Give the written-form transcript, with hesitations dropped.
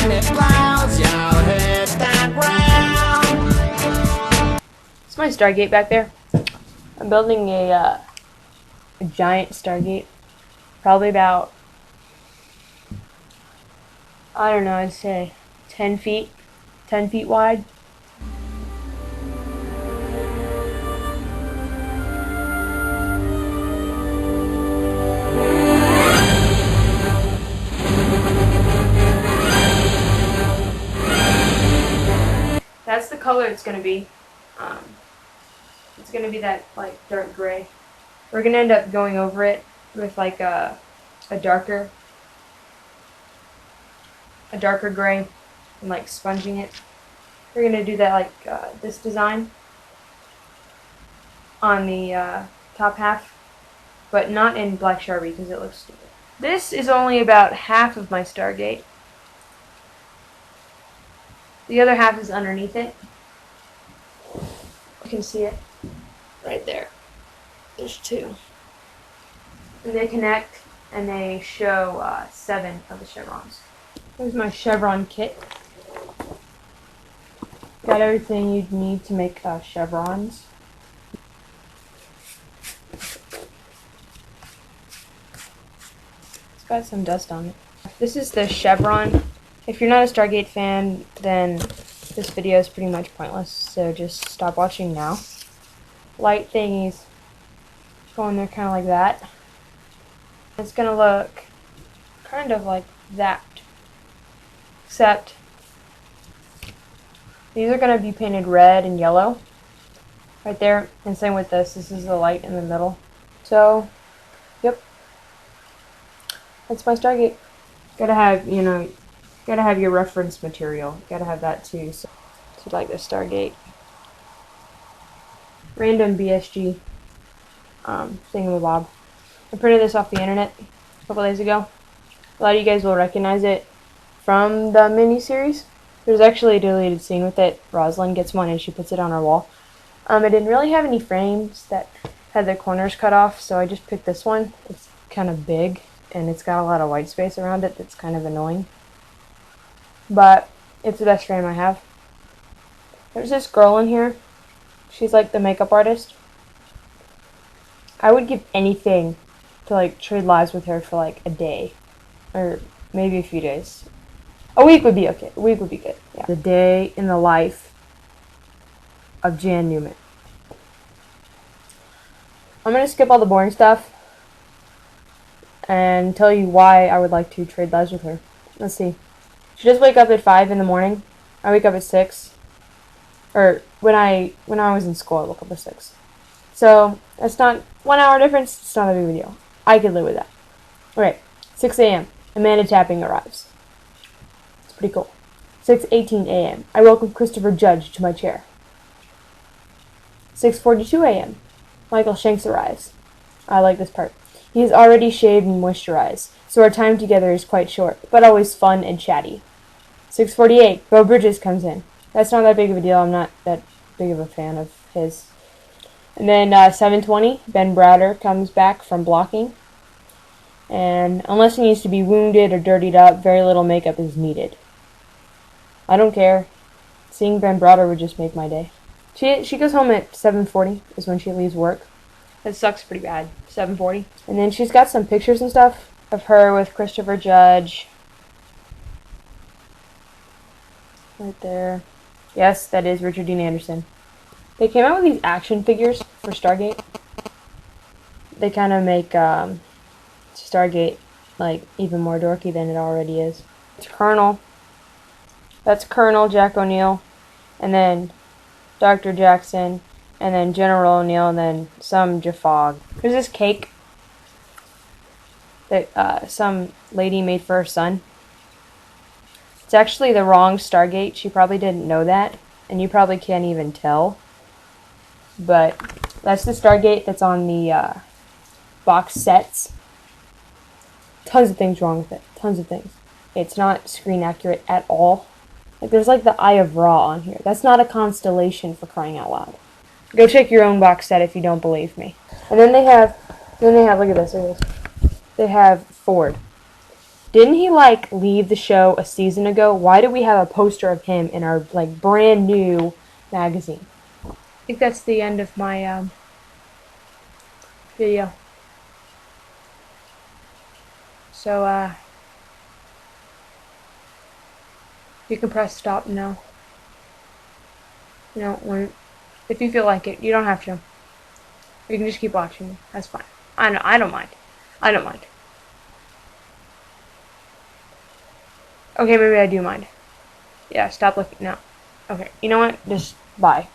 when it clouds, y'all hit the ground. It's my Stargate back there. I'm building a giant Stargate. Probably about, I don't know, I'd say 10 feet wide. That's the color it's going to be. It's going to be that like dark gray. We're going to end up going over it with like a darker gray and like sponging it. We're going to do that like this design on the top half, but not in black Sharpie because it looks stupid. This is only about half of my Stargate. The other half is underneath it. You can see it right there. There's two. And they connect and they show 7 of the chevrons. Here's my chevron kit. Got everything you'd need to make chevrons. It's got some dust on it. This is the chevron. If you're not a Stargate fan, then this video is pretty much pointless, so just stop watching now. Light thingies go in there kind of like that. It's going to look kind of like that, except these are going to be painted red and yellow right there, and same with this. This is the light in the middle. So, yep, that's my Stargate. Gotta have, you know, gotta have your reference material. Gotta have that too. So like the Stargate. Random BSG thingamabob. I printed this off the internet a couple days ago. A lot of you guys will recognize it from the mini-series. There's actually a deleted scene with it. Rosalind gets one and she puts it on her wall. I didn't really have any frames that had their corners cut off, so I just picked this one. It's kind of big and it's got a lot of white space around it that's kind of annoying. But it's the best frame I have. There's this girl in here. She's like the makeup artist. I would give anything to like trade lives with her for like a day. Or maybe a few days. A week would be okay. A week would be good. Yeah. The day in the life of Jan Newman. I'm going to skip all the boring stuff and tell you why I would like to trade lives with her. Let's see. She does wake up at 5 in the morning. I wake up at 6. Or when I was in school, I woke up at 6. So that's not 1 hour difference. It's not a big deal. I could live with that. Alright, 6 a.m. Amanda Tapping arrives. It's pretty cool. 6:18 a.m. I welcome Christopher Judge to my chair. 6:42 a.m. Michael Shanks arrives. I like this part. He is already shaved and moisturized, so our time together is quite short, but always fun and chatty. 6:48, Bo Bridges comes in. That's not that big of a deal. I'm not that big of a fan of his. And then 7:20, Ben Browder comes back from blocking. And unless he needs to be wounded or dirtied up, very little makeup is needed. I don't care. Seeing Ben Browder would just make my day. She goes home at 7:40 is when she leaves work. That sucks pretty bad. 7:40. And then she's got some pictures and stuff of her with Christopher Judge. Right there. Yes, that is Richard Dean Anderson. They came out with these action figures for Stargate. They kind of make Stargate like even more dorky than it already is. It's Colonel. That's Colonel Jack O'Neill. And then Dr. Jackson. And then General O'Neill. And then some Jafog. There's this cake that some lady made for her son. It's actually the wrong Stargate. She probably didn't know that. And you probably can't even tell. But that's the Stargate that's on the box sets. Tons of things wrong with it. Tons of things. It's not screen accurate at all. Like there's like the Eye of Ra on here. That's not a constellation, for crying out loud. Go check your own box set if you don't believe me. And then they have, look at this. They have Ford. Didn't he like leave the show a season ago? Why do we have a poster of him in our like brand new magazine? I think that's the end of my video. So you can press stop now. You know, when if you feel like it, you don't have to. You can just keep watching. That's fine. I know. I don't mind. I don't mind. Okay, maybe I do mind. Yeah, stop looking now. Okay, you know what? Just bye.